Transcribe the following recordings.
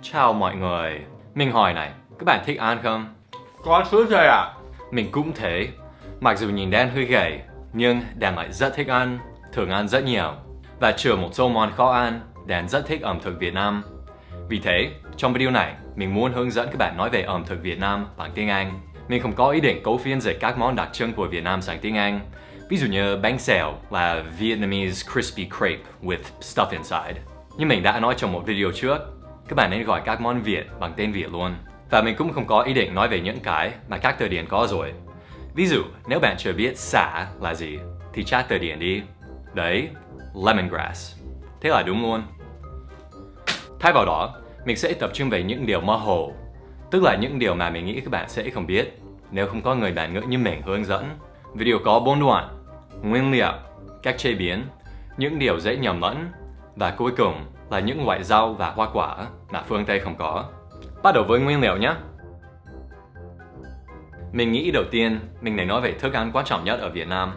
Chào mọi người. Mình hỏi này, các bạn thích ăn không? Có chút rồi ạ. Mình cũng thế. Mặc dù nhìn đen hơi gầy, nhưng Dan lại rất thích ăn, thường ăn rất nhiều. Và trừ một số món khó ăn, Dan rất thích ẩm thực Việt Nam. Vì thế, trong video này, mình muốn hướng dẫn các bạn nói về ẩm thực Việt Nam bằng tiếng Anh. Mình không có ý định cố phiên dịch các món đặc trưng của Việt Nam sang tiếng Anh. Ví dụ như bánh xèo là Vietnamese crispy crepe with stuff inside. Như mình đã nói trong một video trước, các bạn nên gọi các món Việt bằng tên Việt luôn. Và mình cũng không có ý định nói về những cái mà các từ điển có rồi. Ví dụ, nếu bạn chưa biết xả là gì, thì tra từ điển đi. Đấy, lemongrass. Thế là đúng luôn. Thay vào đó, mình sẽ tập trung về những điều mơ hồ, tức là những điều mà mình nghĩ các bạn sẽ không biết nếu không có người bản ngữ như mình hướng dẫn. Video có 4 đoạn: nguyên liệu, cách chế biến, những điều dễ nhầm lẫn, và cuối cùng là những loại rau và hoa quả mà phương Tây không có. Bắt đầu với nguyên liệu nhé. Mình nghĩ đầu tiên mình nên nói về thức ăn quan trọng nhất ở Việt Nam.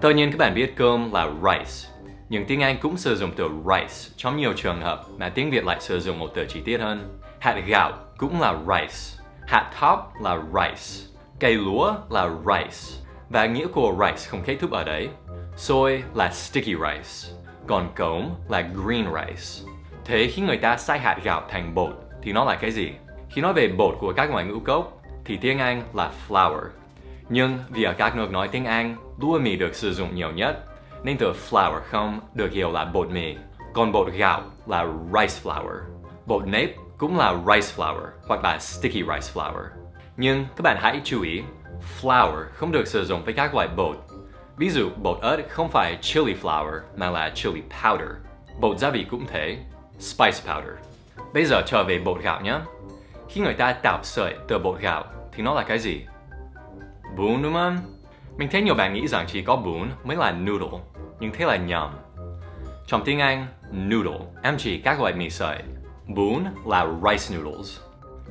Tất nhiên các bạn biết cơm là rice, nhưng tiếng Anh cũng sử dụng từ rice trong nhiều trường hợp mà tiếng Việt lại sử dụng một từ chi tiết hơn. Hạt gạo cũng là rice, hạt thóc là rice, cây lúa là rice, và nghĩa của rice không kết thúc ở đấy. Xôi là sticky rice, còn cốm là green rice. Thế khi người ta xay hạt gạo thành bột thì nó là cái gì? Khi nói về bột của các loại ngũ cốc thì tiếng Anh là flour. Nhưng vì ở các nước nói tiếng Anh, lúa mì được sử dụng nhiều nhất, nên từ flour không được hiểu là bột mì. Còn bột gạo là rice flour. Bột nếp cũng là rice flour hoặc là sticky rice flour. Nhưng các bạn hãy chú ý, flour không được sử dụng với các loại bột. Ví dụ, bột ớt không phải chili flour mà là chili powder. Bột gia vị cũng thế, spice powder. Bây giờ trở về bột gạo nhé. Khi người ta tạo sợi từ bột gạo thì nó là cái gì? Bún đúng không? Mình thấy nhiều bạn nghĩ rằng chỉ có bún mới là noodle, nhưng thế là nhầm. Trong tiếng Anh, noodle em chỉ các loại mì sợi. Bún là rice noodles.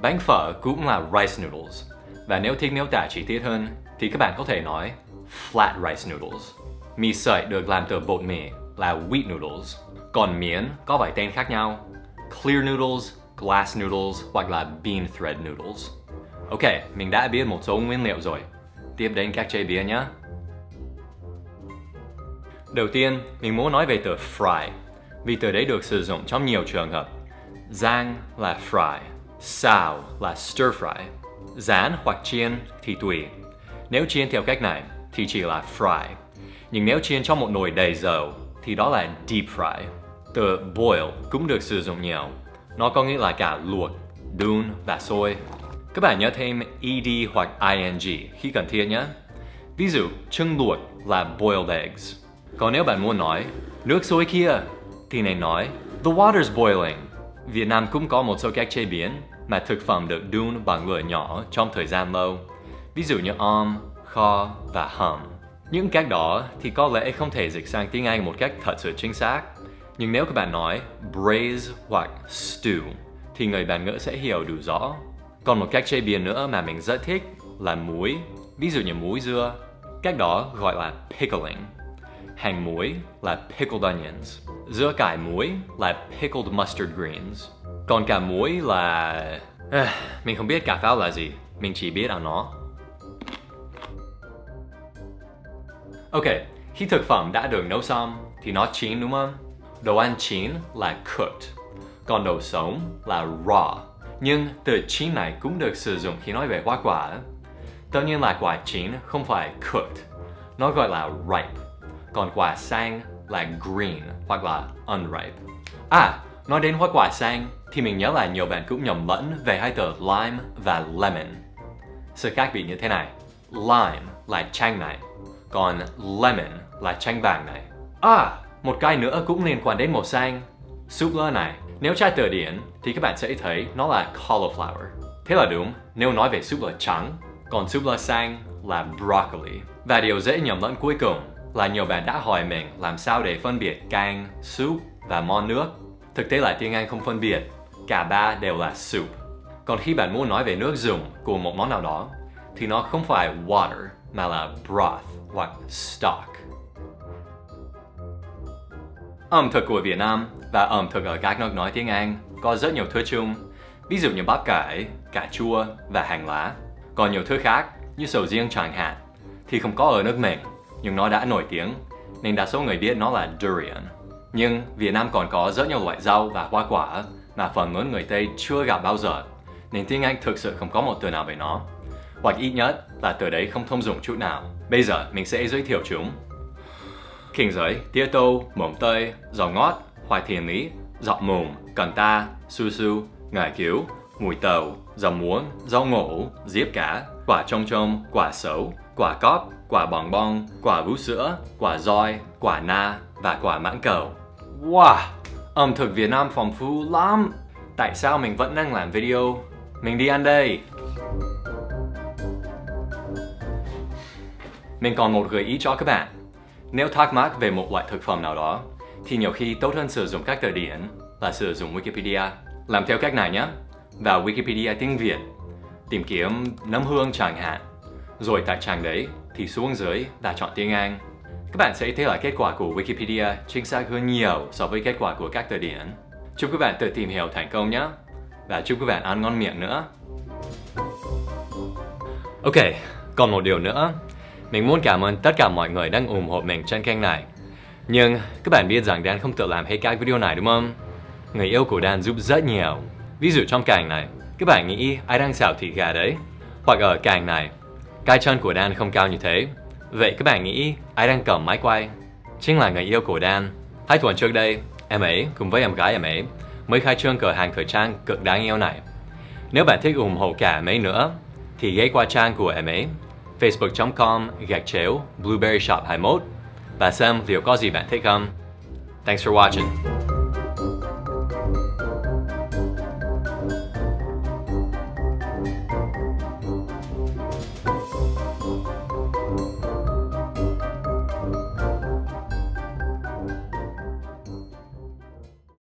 Bánh phở cũng là rice noodles. Và nếu thích miêu tả chi tiết hơn thì các bạn có thể nói flat rice noodles. Mì sợi được làm từ bột mì là wheat noodles. Còn miến có vài tên khác nhau: clear noodles, glass noodles hoặc là bean thread noodles. Ok, mình đã biết một số nguyên liệu rồi. Tiếp đến cách chế biến nhé. Đầu tiên, mình muốn nói về từ fry, vì từ đấy được sử dụng trong nhiều trường hợp. Rang là fry, xào là stir fry, rán hoặc chiên thì tùy. Nếu chiên theo cách này thì chỉ là fry, nhưng nếu chiên trong một nồi đầy dầu thì đó là deep fry. Từ boil cũng được sử dụng nhiều. Nó có nghĩa là cả luộc, đun và sôi. Các bạn nhớ thêm ed hoặc ing khi cần thiết nhé. Ví dụ, trứng luộc là boiled eggs. Còn nếu bạn muốn nói nước sôi kia thì nên nói the water's boiling. Việt Nam cũng có một số cách chế biến mà thực phẩm được đun bằng lửa nhỏ trong thời gian lâu. Ví dụ như kho và hầm. Những cách đó thì có lẽ không thể dịch sang tiếng Anh một cách thật sự chính xác. Nhưng nếu các bạn nói braise hoặc stew thì người bản ngữ sẽ hiểu đủ rõ. Còn một cách chế biến nữa mà mình rất thích là muối. Ví dụ như muối dưa. Cách đó gọi là pickling. Hành muối là pickled onions. Dưa cải muối là pickled mustard greens. Còn cả muối là... mình không biết cả pháo là gì. Mình chỉ biết ăn nó. Ok, khi thực phẩm đã được nấu xong thì nó chín đúng không? Đồ ăn chín là cooked, còn đồ sống là raw. Nhưng từ chín này cũng được sử dụng khi nói về hoa quả. Tất nhiên là quả chín không phải cooked, nó gọi là ripe. Còn quả xanh là green hoặc là unripe. Nói đến hoa quả xanh thì mình nhớ là nhiều bạn cũng nhầm lẫn về hai từ lime và lemon. Sự khác biệt như thế này: lime là chanh này, còn lemon là chanh vàng này. Một cái nữa cũng liên quan đến màu xanh, súp lơ này. Nếu tra từ điển thì các bạn sẽ thấy nó là cauliflower. Thế là đúng nếu nói về súp lơ trắng, còn súp lơ xanh là broccoli. Và điều dễ nhầm lẫn cuối cùng là nhiều bạn đã hỏi mình làm sao để phân biệt canh, soup và món nước. Thực tế là tiếng Anh không phân biệt, cả ba đều là soup. Còn khi bạn muốn nói về nước dùng của một món nào đó thì nó không phải water mà là broth hoặc stock. Ẩm thực của Việt Nam và ẩm thực ở các nước nói tiếng Anh có rất nhiều thứ chung, ví dụ như bắp cải, cà chua và hành lá. Còn nhiều thứ khác như sầu riêng chẳng hạn thì không có ở nước mình, nhưng nó đã nổi tiếng nên đa số người biết nó là durian. Nhưng Việt Nam còn có rất nhiều loại rau và hoa quả mà phần lớn người Tây chưa gặp bao giờ, nên tiếng Anh thực sự không có một từ nào về nó, hoặc ít nhất là từ đấy không thông dụng chút nào. Bây giờ mình sẽ giới thiệu chúng. Kinh giới, tía tô, mồng tơi, rau ngót, khoai thiên lý, dọc mùng, cần ta, su su, ngải cứu, mùi tàu, rau muống, rau ngổ, diếp cá, quả trông trông, quả sấu, quả cóp, quả bong bong, quả vú sữa, quả roi, quả na và quả mãng cầu. Wow! Ẩm thực Việt Nam phong phú lắm! Tại sao mình vẫn đang làm video? Mình đi ăn đây! Mình còn một gợi ý cho các bạn. Nếu thắc mắc về một loại thực phẩm nào đó, thì nhiều khi tốt hơn sử dụng các từ điển là sử dụng Wikipedia. Làm theo cách này nhé. Vào Wikipedia tiếng Việt, tìm kiếm nấm hương chẳng hạn. Rồi tại trang đấy thì xuống dưới và chọn tiếng Anh. Các bạn sẽ thấy là kết quả của Wikipedia chính xác hơn nhiều so với kết quả của các từ điển. Chúc các bạn tự tìm hiểu thành công nhé. Và chúc các bạn ăn ngon miệng nữa. Ok, còn một điều nữa. Mình muốn cảm ơn tất cả mọi người đang ủng hộ mình trên kênh này. Nhưng các bạn biết rằng Dan không tự làm hết các video này đúng không? Người yêu của Dan giúp rất nhiều. Ví dụ trong cảnh này, các bạn nghĩ ai đang xào thịt gà đấy? Hoặc ở cảnh này, cái chân của Dan không cao như thế. Vậy các bạn nghĩ ai đang cầm máy quay? Chính là người yêu của Dan. 2 tuần trước đây, em ấy cùng với em gái em ấy mới khai trương cửa hàng thời trang cực đáng yêu này. Nếu bạn thích ủng hộ cả em ấy nữa, thì ghé qua trang của em ấy facebook.com/blueberryshop21 và xem liệu có gì bạn thích không. Thanks for watching.